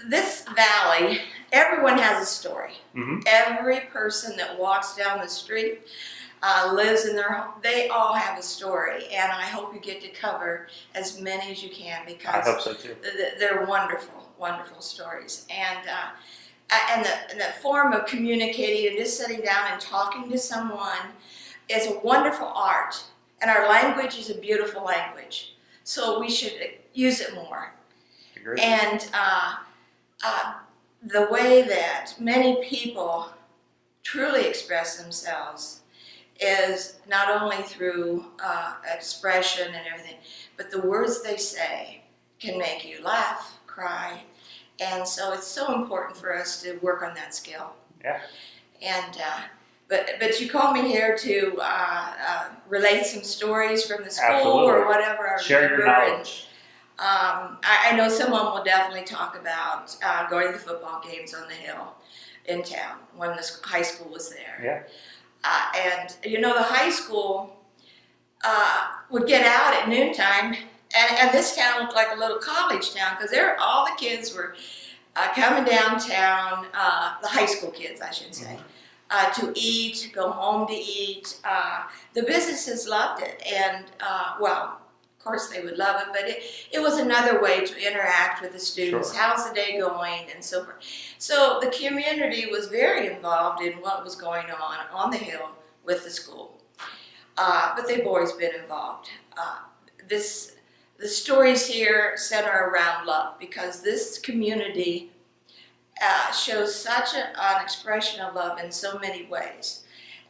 this valley, everyone has a story. Mm-hmm. Every person that walks down the street, lives in their home, they all have a story. And I hope you get to cover as many as you can I because hope so too. they're wonderful, wonderful stories. And the form of communicating and just sitting down and talking to someone is a wonderful art. And our language is a beautiful language. So we should use it more. Agreed. And the way that many people truly express themselves is not only through expression and everything, but the words they say can make you laugh, cry. And so it's so important for us to work on that skill. Yeah. And but you called me here to relate some stories from the school Absolutely. or whatever. Share your knowledge. I know someone will definitely talk about going to the football games on the hill in town when the high school was there. Yeah. And you know, the high school would get out at noontime, and this town looked like a little college town because all the kids were coming downtown, the high school kids, I should say, to eat, go home to eat. The businesses loved it, and well, of course they would love it, but it was another way to interact with the students. Sure. How's the day going, and so forth. So the community was very involved in what was going on the hill with the school. But they've always been involved. The stories here center around love because this community shows such an expression of love in so many ways.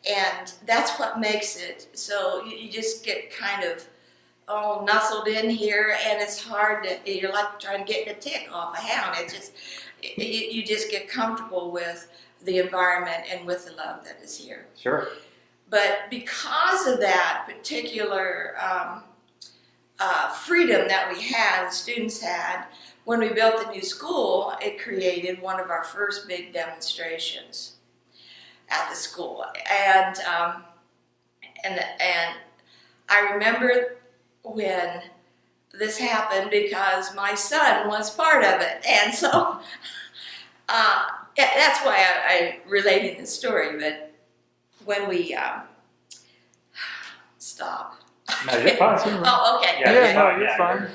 And that's what makes it so you just get kind of nestled in here, and it's hard you're like trying to get a tick off a hound. It's just, you just get comfortable with the environment and with the love that is here. Sure. But because of that particular freedom that we had, the students had, when we built the new school, it created one of our first big demonstrations at the school. And I remember when this happened because my son was part of it. And so that's why I'm relating this story. But when we stop. No, you're fine. Oh, okay. Yeah, Okay. no, you're fine.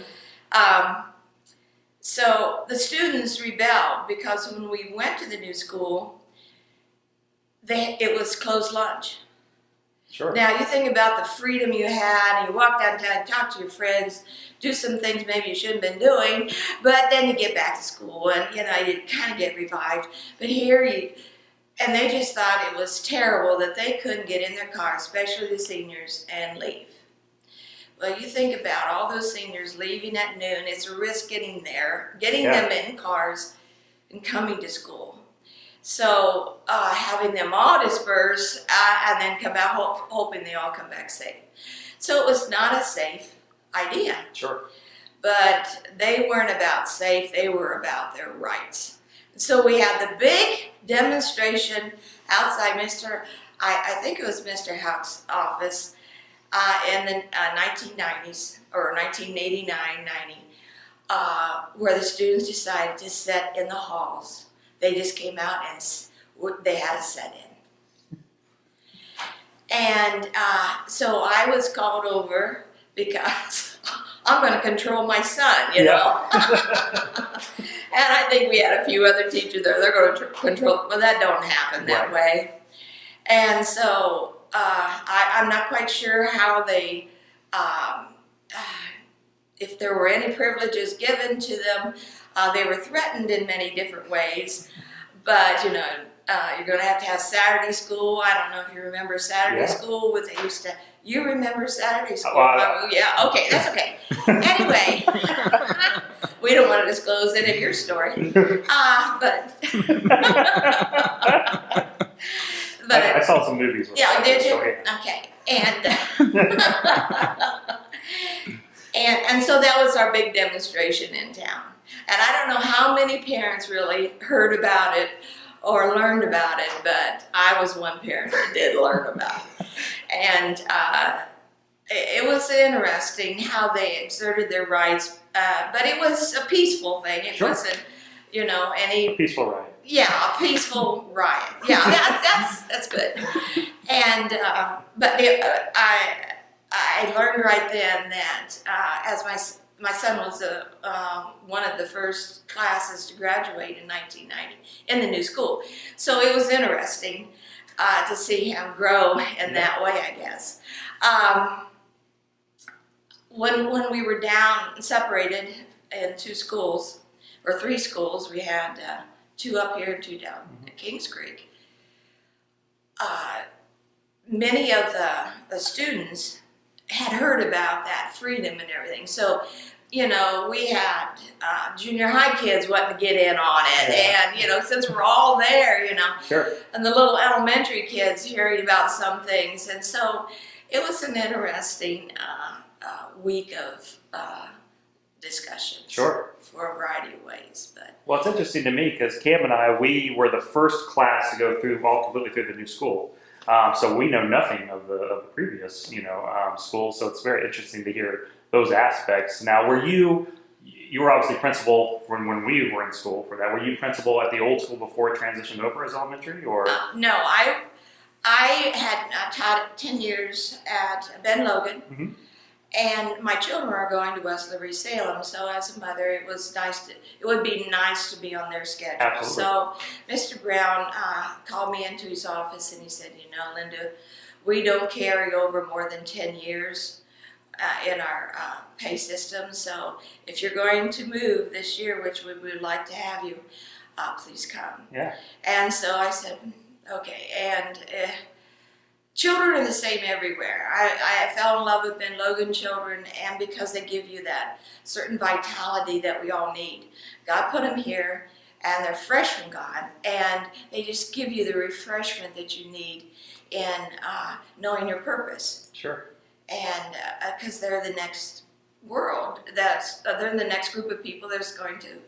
So the students rebelled because when we went to the new school, it was closed lunch. Sure. Now you think about the freedom you had, and you walk downtown, talk to your friends, do some things maybe you shouldn't have been doing, but then you get back to school and you kind of get revived. But here and they just thought it was terrible that they couldn't get in their car, especially the seniors, and leave. Well, you think about all those seniors leaving at noon. It's a risk getting there, getting them in cars, and coming to school. So having them all disperse and then come out hoping they all come back safe. So it was not a safe idea. Sure. But they weren't about safe. They were about their rights. So we had the big demonstration outside I think it was Mr. Houck's office in the 1990s or 1989, 90, where the students decided to sit in the halls. They just came out and they had a set-in. And so I was called over because I'm going to control my son, you know. And I think we had a few other teachers there. They're going to control, but that don't happen that way. And so I'm not quite sure how they, if there were any privileges given to them. They were threatened in many different ways, but you're going to have Saturday school. I don't know if you remember Saturday school with they used to. You remember Saturday school? Yeah. Okay, that's okay. Anyway, we don't want to disclose any of your story, but I saw some movies. With yeah, did you? So, yeah. Okay, and so that was our big demonstration in town. And I don't know how many parents really heard about it or learned about it, but I was one parent that did learn about it. And it was interesting how they exerted their rights, but it was a peaceful thing. It wasn't, any Peaceful riot. a peaceful riot. Yeah, that's good. And but I learned right then that as my son was one of the first classes to graduate in 1990 in the new school, so it was interesting to see him grow in that way, I guess. When we were separated in two schools, or three schools, we had two up here and two down at Kings Creek. Many of the students had heard about that freedom and everything. So, we had junior high kids wanting to get in on it. And, since we're all there, Sure. and the little elementary kids hearing about some things. And so it was an interesting week of discussions. Sure. For a variety of ways. But Well, it's interesting to me because Cam and I, we were the first class to go completely through the new school. So we know nothing of the previous, school. So it's very interesting to hear those aspects. Now, you were obviously principal when we were in school for that. Were you principal at the old school before it transitioned over as elementary, or? No, I had taught 10 years at Ben Logan. Mm-hmm. And my children are going to West Liberty Salem, so as a mother, it would be nice to be on their schedule. Absolutely. So Mr. Brown called me into his office and he said, Linda, we don't carry over more than 10 years in our pay system, so if you're going to move this year, which we would like to have you, please come. Yeah. And so I said, okay, and children are the same everywhere. I fell in love with Ben Logan children, and because they give you that certain vitality that we all need. God put them here, and they're fresh from God, and they just give you the refreshment that you need in knowing your purpose. Sure. And because they're the next world, they're the next group of people that's going to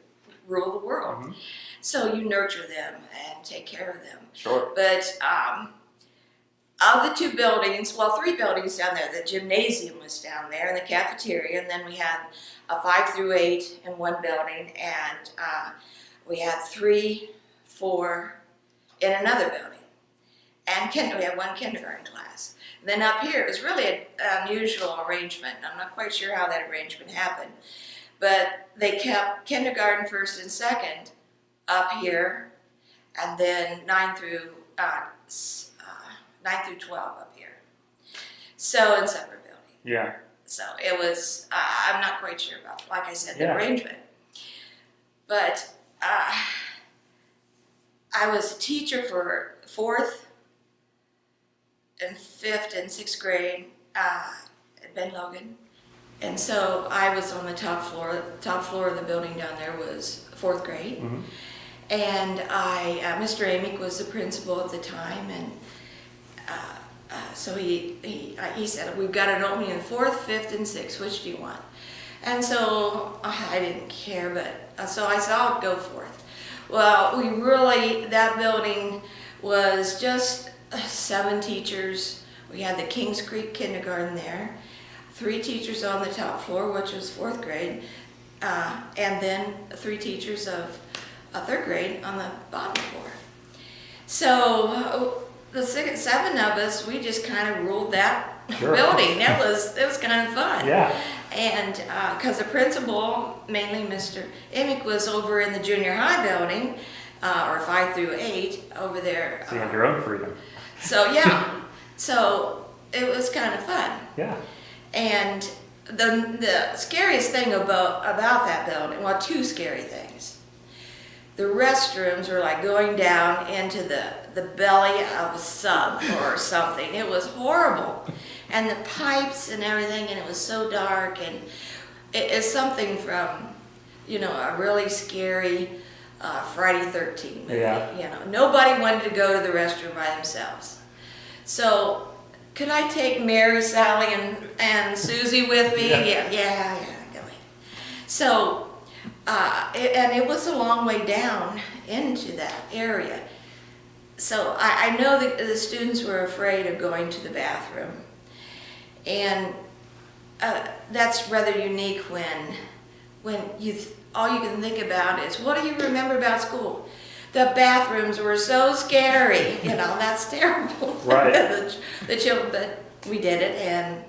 rule the world. Mm-hmm. So you nurture them and take care of them. Sure. But of the two buildings, three buildings down there, the gymnasium was down there and the cafeteria, and then we had a 5 through 8 in one building, and we had 3, 4 in another building. And we had one kindergarten class. And then up here, it was really an unusual arrangement. I'm not quite sure how that arrangement happened, but they kept kindergarten first and second up here, and then 9 through 12 up here. So in separate building. Yeah. So it was, I'm not quite sure about, like I said, the arrangement. But I was a teacher for 4th and 5th and 6th grade at Ben Logan. And so I was on the top floor. The top floor of the building down there was 4th grade. Mm-hmm. And Mr. Amick was the principal at the time, and so he said, we've got an opening in 4th, 5th, and 6th. Which do you want? And so I didn't care, but so I said, I'll go 4th. Well, that building was just 7 teachers. We had the Kings Creek kindergarten there, 3 teachers on the top floor, which was 4th grade, and then 3 teachers of 3rd grade on the bottom floor. So the 7 of us, we just kind of ruled that building. It was kind of fun. Yeah. And because the principal, mainly Mr. Amick, was over in the junior high building, or 5 through 8 over there. So you had your own freedom. So yeah, so it was kind of fun. Yeah. And the scariest thing about that building, 2 scary things. The restrooms were like going down into the belly of a sub or something. It was horrible. And the pipes and everything, and it was so dark, and it's something from, a really scary Friday 13 movie. Yeah. Nobody wanted to go to the restroom by themselves. So could I take Mary, Sally, and Susie with me? Yeah, go ahead. So, and it was a long way down into that area. So I know that the students were afraid of going to the bathroom. And that's rather unique when all you can think about is, what do you remember about school? The bathrooms were so scary, that's terrible. Right. The children, but we did it, and